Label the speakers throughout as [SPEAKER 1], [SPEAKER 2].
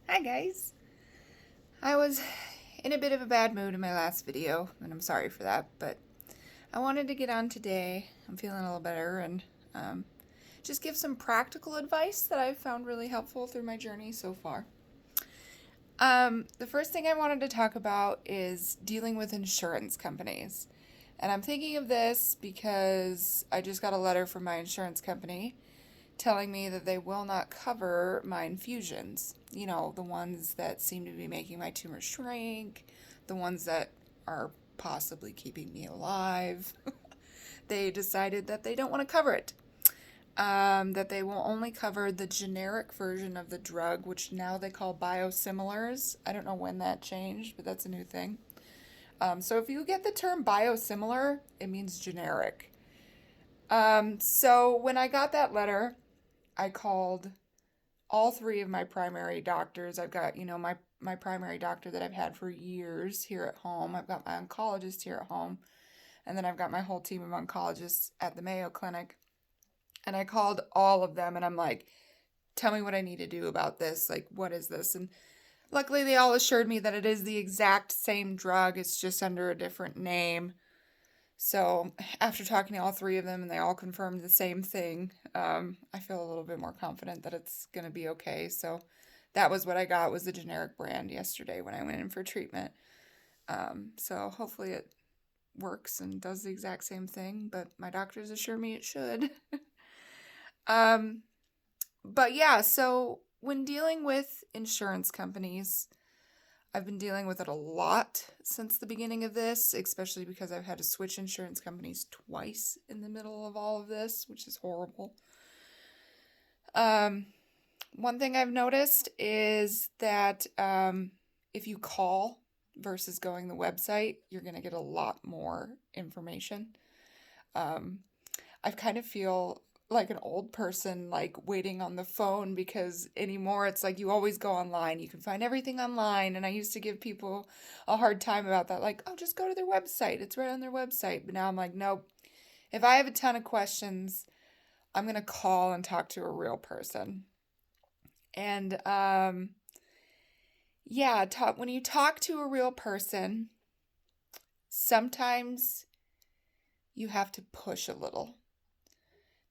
[SPEAKER 1] Hi guys. I was in a bit of a bad mood in my last video, and I'm sorry for that, but I wanted to get on today. I'm feeling a little better and um, just give some practical advice that I've found really helpful through my journey so far. The first thing I wanted to talk about is dealing with insurance companies. And I'm thinking of this because I just got a letter from my insurance company telling me that they will not cover my infusions. You know, the ones that seem to be making my tumor shrink, the ones that are possibly keeping me alive. They decided that they don't want to cover it. That they will only cover the generic version of the drug, which now they call biosimilars. I don't know when that changed, but that's a new thing. So if you get the term biosimilar, it means generic. So when I got that letter, I called all three of my primary doctors. I've got, my primary doctor that I've had for years here at home. I've got my oncologist here at home. And then I've got my whole team of oncologists at the Mayo Clinic. And I called all of them and I'm like, tell me what I need to do about this. Like, what is this? And luckily, they all assured me that it is the exact same drug, it's just under a different name. So after talking to all three of them and they all confirmed the same thing, I feel a little bit more confident that it's going to be okay. So that was what I got, was the generic brand yesterday when I went in for treatment. So hopefully it works and does the exact same thing, but my doctors assure me it should. um, but yeah, so when dealing with insurance companies, I've been dealing with it a lot since the beginning of this, especially because I've had to switch insurance companies twice in the middle of all of this, which is horrible. Um, One thing I've noticed is that if you call versus going the website, you're going to get a lot more information. Um, I kind of feel like an old person, like waiting on the phone, because anymore it's like you always go online. You can find everything online. And I used to give people a hard time about that, like, oh, just go to their website. It's right on their website. But now I'm like, nope. If I have a ton of questions, I'm going to call and talk to a real person. And yeah, when you talk to a real person, sometimes you have to push a little.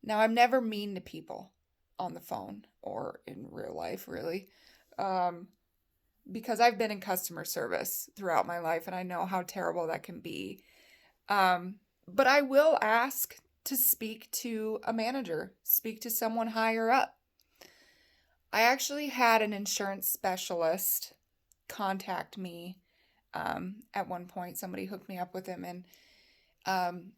[SPEAKER 1] Now, I'm never mean to people on the phone or in real life, really, um, because I've been in customer service throughout my life and I know how terrible that can be. But I will ask to speak to a manager, speak to someone higher up. I actually had an insurance specialist contact me at one point. Somebody hooked me up with him, and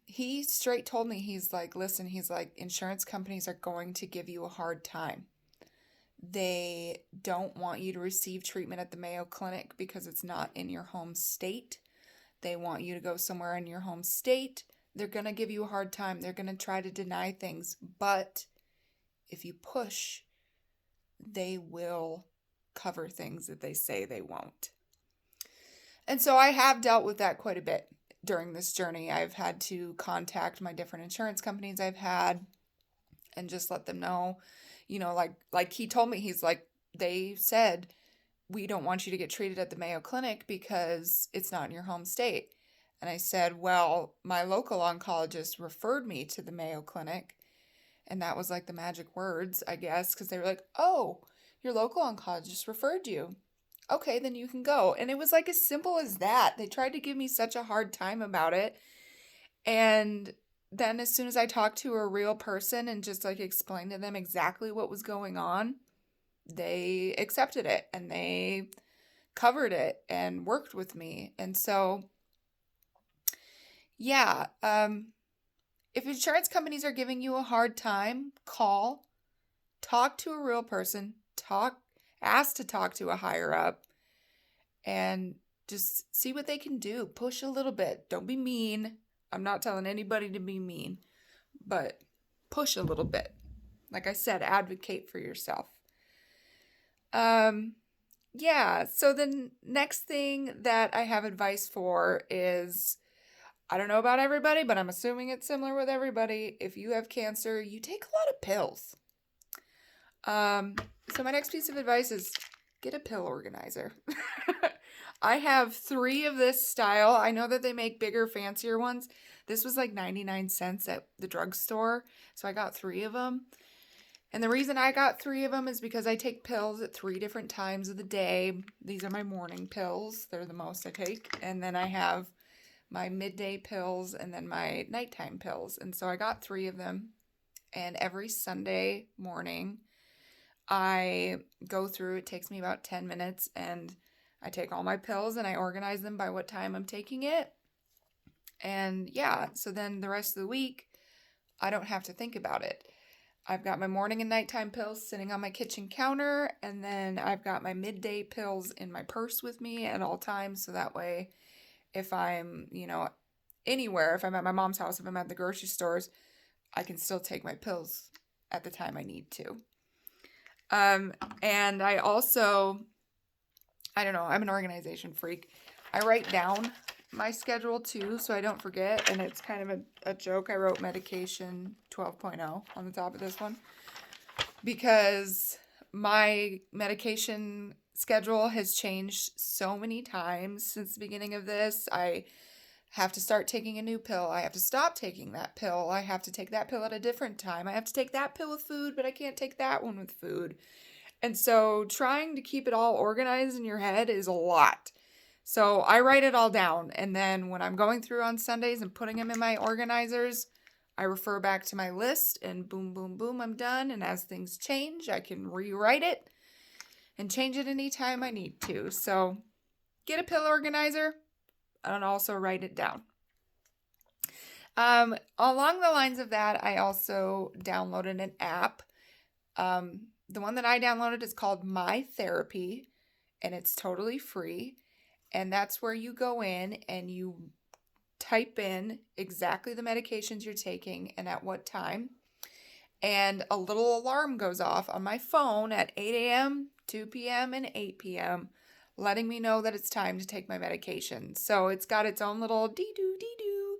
[SPEAKER 1] he straight told me, he's like, listen, he's like, insurance companies are going to give you a hard time. They don't want you to receive treatment at the Mayo Clinic because it's not in your home state. They want you to go somewhere in your home state. They're going to give you a hard time. They're going to try to deny things. But if you push, they will cover things that they say they won't. And so I have dealt with that quite a bit during this journey. I've had to contact my different insurance companies I've had and just let them know, like he told me, he's like, they said, we don't want you to get treated at the Mayo Clinic because it's not in your home state. And I said, well, my local oncologist referred me to the Mayo Clinic. And that was like the magic words, I guess, because they were like, oh, your local oncologist referred you. Okay, then you can go. And it was like as simple as that. They tried to give me such a hard time about it. And then as soon as I talked to a real person and just like explained to them exactly what was going on, they accepted it and they covered it and worked with me. And so, yeah, if insurance companies are giving you a hard time, call, talk to a real person, ask to talk to a higher up, and just see what they can do. Push a little bit. Don't be mean. I'm not telling anybody to be mean, but push a little bit. Like I said, advocate for yourself. Yeah, so the next thing that I have advice for is, I don't know about everybody, but I'm assuming it's similar with everybody. If you have cancer, you take a lot of pills. So my next piece of advice is get a pill organizer. I have 3 of this style. I know that they make bigger, fancier ones. This was like 99 cents at the drugstore, so I got 3 of them. And the reason I got 3 of them is because I take pills at 3 different times of the day. These are my morning pills. They're the most I take. And then I have my midday pills and then my nighttime pills. And so I got 3 of them. And every Sunday morning, I go through, it takes me about 10 minutes, and I take all my pills and I organize them by what time I'm taking it. And yeah, so then the rest of the week, I don't have to think about it. I've got my morning and nighttime pills sitting on my kitchen counter, and then I've got my midday pills in my purse with me at all times. So that way, if I'm, anywhere, if I'm at my mom's house, if I'm at the grocery stores, I can still take my pills at the time I need to. And I also, I don't know, I'm an organization freak. I write down my schedule too, so I don't forget. And it's kind of a joke. I wrote medication 12.0 on the top of this one because my medication schedule has changed so many times since the beginning of this. I have to start taking a new pill. I have to stop taking that pill. I have to take that pill at a different time. I have to take that pill with food, but I can't take that one with food. And so trying to keep it all organized in your head is a lot. So I write it all down, and then when I'm going through on Sundays and putting them in my organizers, I refer back to my list, and boom, boom, boom, I'm done. And as things change, I can rewrite it and change it anytime I need to. So get a pill organizer and also write it down. Along the lines of that, I also downloaded an app. The one that I downloaded is called My Therapy, and it's totally free. And that's where you go in and you type in exactly the medications you're taking and at what time. And a little alarm goes off on my phone at 8 a.m., 2 p.m., and 8 p.m., letting me know that it's time to take my medication. So it's got its own little dee-doo, dee-doo.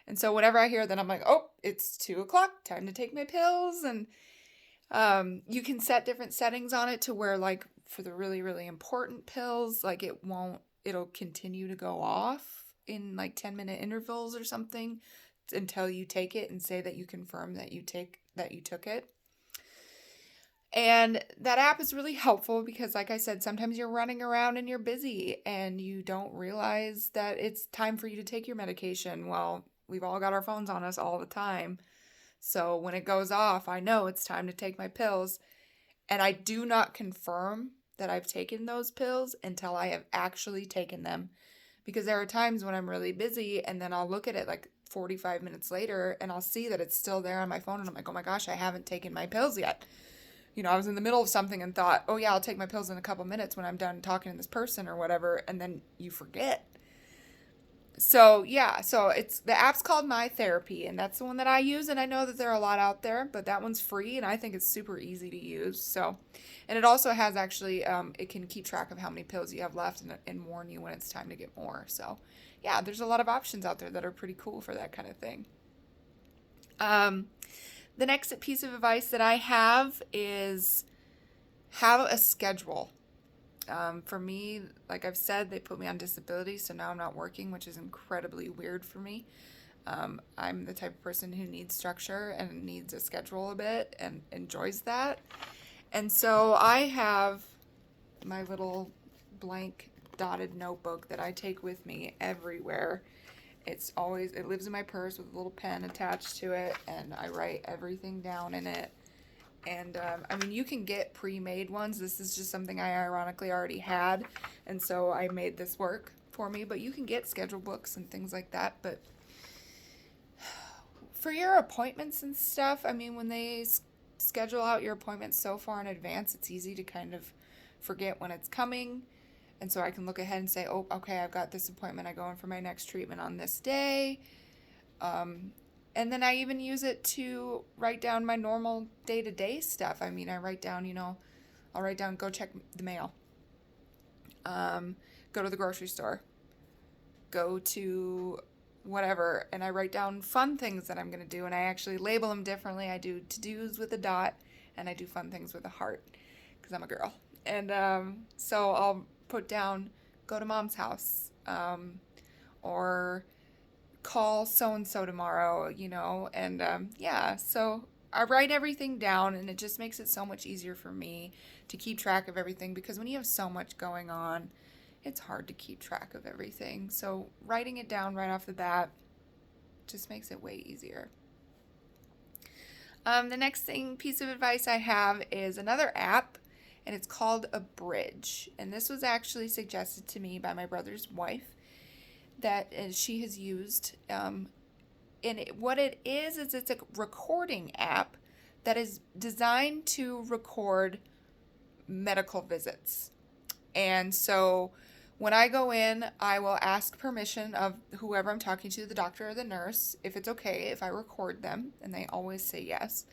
[SPEAKER 1] And so whenever I hear that, I'm like, oh, it's 2 o'clock, time to take my pills. And you can set different settings on it to where, like, for the really, really important pills, like it'll continue to go off in like 10-minute intervals or something until you take it and say that you confirm that you took it. And that app is really helpful because, like I said, sometimes you're running around and you're busy and you don't realize that it's time for you to take your medication. Well, we've all got our phones on us all the time. So when it goes off, I know it's time to take my pills. And I do not confirm that I've taken those pills until I have actually taken them. Because there are times when I'm really busy and then I'll look at it like 45 minutes later and I'll see that it's still there on my phone and I'm like, oh my gosh, I haven't taken my pills yet. I was in the middle of something and thought, oh yeah, I'll take my pills in a couple minutes when I'm done talking to this person or whatever, and then you forget. So yeah, so the app's called My Therapy, and that's the one that I use, and I know that there are a lot out there, but that one's free, and I think it's super easy to use. So, and it also has actually, it can keep track of how many pills you have left and warn you when it's time to get more. So, yeah, there's a lot of options out there that are pretty cool for that kind of thing. The next piece of advice that I have is have a schedule. For me, like I've said, they put me on disability, so now I'm not working, which is incredibly weird for me. I'm the type of person who needs structure and needs a schedule a bit and enjoys that. And so I have my little blank dotted notebook that I take with me everywhere. It lives in my purse with a little pen attached to it, and I write everything down in it. And, you can get pre-made ones. This is just something I ironically already had, and so I made this work for me. But you can get schedule books and things like that. But for your appointments and stuff, when they schedule out your appointments so far in advance, it's easy to kind of forget when it's coming. And so I can look ahead and say, oh, okay, I've got this appointment. I go in for my next treatment on this day. And then I even use it to write down my normal day-to-day stuff. I write down, I'll write down, go check the mail. Go to the grocery store. Go to whatever. And I write down fun things that I'm going to do. And I actually label them differently. I do to-dos with a dot. And I do fun things with a heart. Because I'm a girl. And so I'll put down, go to mom's house, or call so and so tomorrow, and yeah, so I write everything down, and it just makes it so much easier for me to keep track of everything, because when you have so much going on, it's hard to keep track of everything. So writing it down right off the bat just makes it way easier. The next piece of advice I have is another app, and it's called Abridge. And this was actually suggested to me by my brother's wife, that she has used. What it is it's a recording app that is designed to record medical visits. And so when I go in, I will ask permission of whoever I'm talking to, the doctor or the nurse, if it's okay if I record them, and they always say yes.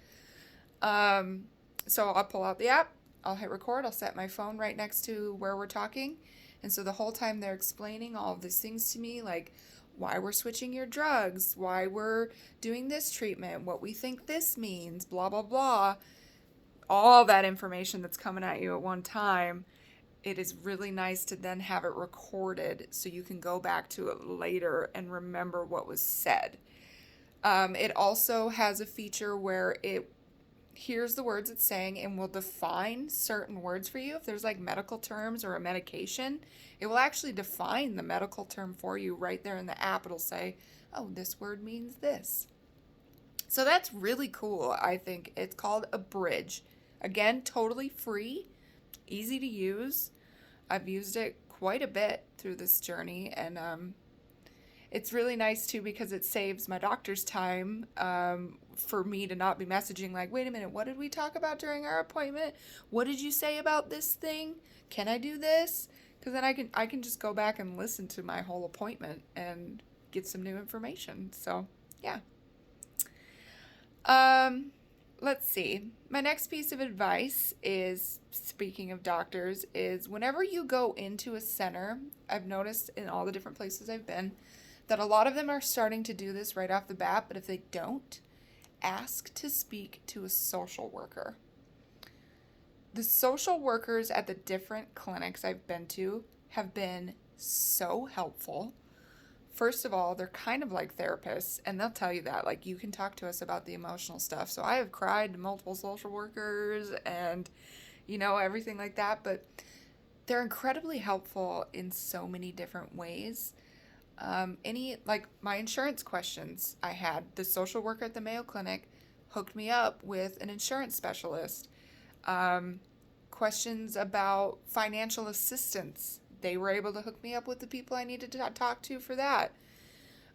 [SPEAKER 1] So I'll pull out the app, I'll hit record, I'll set my phone right next to where we're talking, and so the whole time they're explaining all of these things to me, like why we're switching your drugs, why we're doing this treatment, what we think this means, blah, blah, blah, all that information that's coming at you at one time. It is really nice to then have it recorded so you can go back to it later and remember what was said. It also has a feature where it hears the words it's saying and will define certain words for you. If there's like medical terms or a medication, it will actually define the medical term for you right there in the app. It'll say, oh, this word means this. So that's really cool, I think. It's called Abridge. Again, totally free, easy to use. I've used it quite a bit through this journey, and it's really nice too, because it saves my doctor's time, for me to not be messaging like, wait a minute, what did we talk about during our appointment? What did you say about this thing? Can I do this? Because then I can just go back and listen to my whole appointment and get some new information. So yeah. Let's see. My next piece of advice is, speaking of doctors, is whenever you go into a center, I've noticed in all the different places I've been that a lot of them are starting to do this right off the bat, but if they don't, ask to speak to a social worker. The social workers at the different clinics I've been to have been so helpful. First of all, they're kind of like therapists, and they'll tell you that. Like, you can talk to us about the emotional stuff. So I have cried to multiple social workers and, everything like that. But they're incredibly helpful in so many different ways. Like my insurance questions I had, the social worker at the Mayo Clinic hooked me up with an insurance specialist. Questions about financial assistance, they were able to hook me up with the people I needed to talk to for that.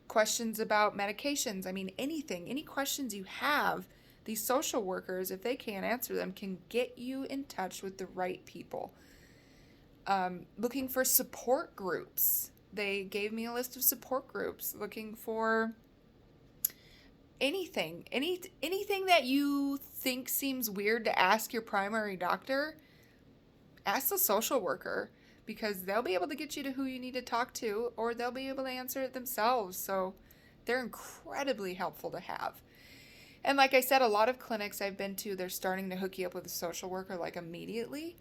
[SPEAKER 1] Questions about medications, anything, any questions you have, these social workers, if they can't answer them, can get you in touch with the right people. Looking for support groups. They gave me a list of support groups. Looking for anything that you think seems weird to ask your primary doctor, ask the social worker, because they'll be able to get you to who you need to talk to, or they'll be able to answer it themselves. So they're incredibly helpful to have. And like I said, a lot of clinics I've been to, they're starting to hook you up with a social worker like immediately.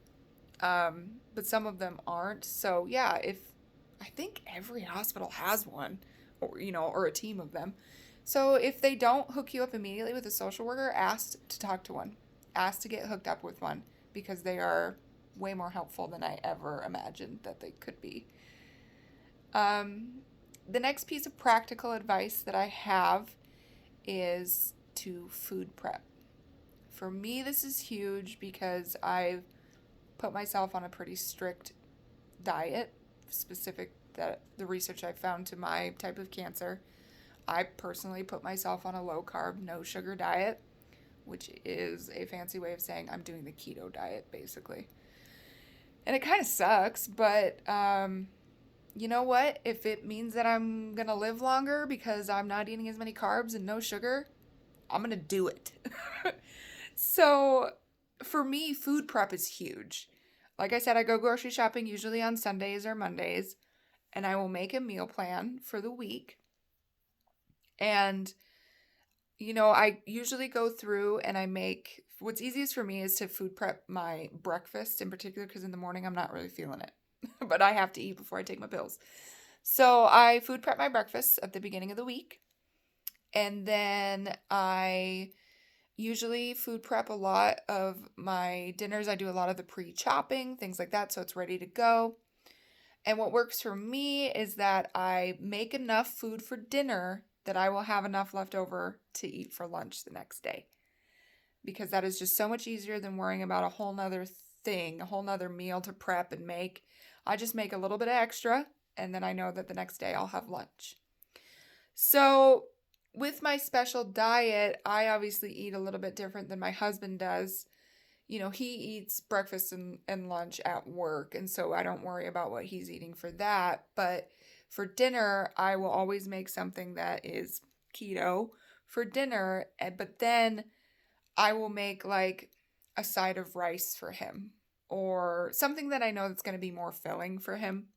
[SPEAKER 1] But some of them aren't. So yeah, I think every hospital has one, or a team of them. So if they don't hook you up immediately with a social worker, ask to talk to one. Ask to get hooked up with one, because they are way more helpful than I ever imagined that they could be. The next piece of practical advice that I have is to food prep. For me, this is huge because I've put myself on a pretty strict diet, specific that the research I found to my type of cancer. I personally put myself on a low carb, no sugar diet, which is a fancy way of saying I'm doing the keto diet, basically. And it kind of sucks, but you know what? If it means that I'm going to live longer because I'm not eating as many carbs and no sugar, I'm going to do it. So for me, food prep is huge. Like I said, I go grocery shopping usually on Sundays or Mondays, and I will make a meal plan for the week. And I usually go through and I make what's easiest for me is to food prep my breakfast in particular because in the morning I'm not really feeling it. But I have to eat before I take my pills. So I food prep my breakfast at the beginning of the week. And then I usually food prep a lot of my dinners. I do a lot of the pre chopping, things like that. So it's ready to go. And what works for me is that I make enough food for dinner that I will have enough left over to eat for lunch the next day. Because that is just so much easier than worrying about a whole nother thing, a whole nother meal to prep and make. I just make a little bit of extra and then I know that the next day I'll have lunch. So, with my special diet, I obviously eat a little bit different than my husband does. He eats breakfast and lunch at work, and so I don't worry about what he's eating for that. But for dinner, I will always make something that is keto for dinner, but then I will make like a side of rice for him or something that I know that's going to be more filling for him.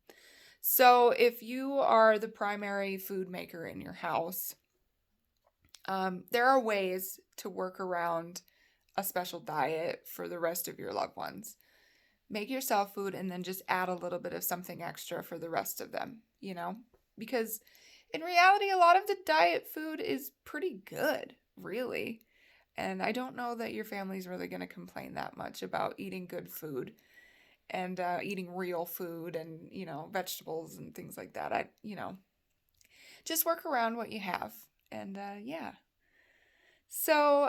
[SPEAKER 1] So if you are the primary food maker in your house, there are ways to work around a special diet for the rest of your loved ones. Make yourself food and then just add a little bit of something extra for the rest of them. Because in reality, a lot of the diet food is pretty good, really. And I don't know that your family's really going to complain that much about eating good food and eating real food and, vegetables and things like that. Just work around what you have. And yeah. So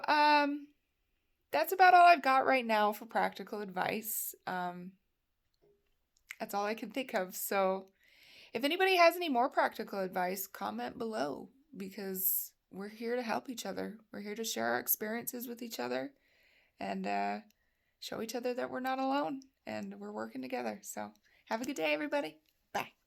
[SPEAKER 1] that's about all I've got right now for practical advice. That's all I can think of. So if anybody has any more practical advice, comment below because we're here to help each other. We're here to share our experiences with each other and show each other that we're not alone and we're working together. So have a good day, everybody. Bye.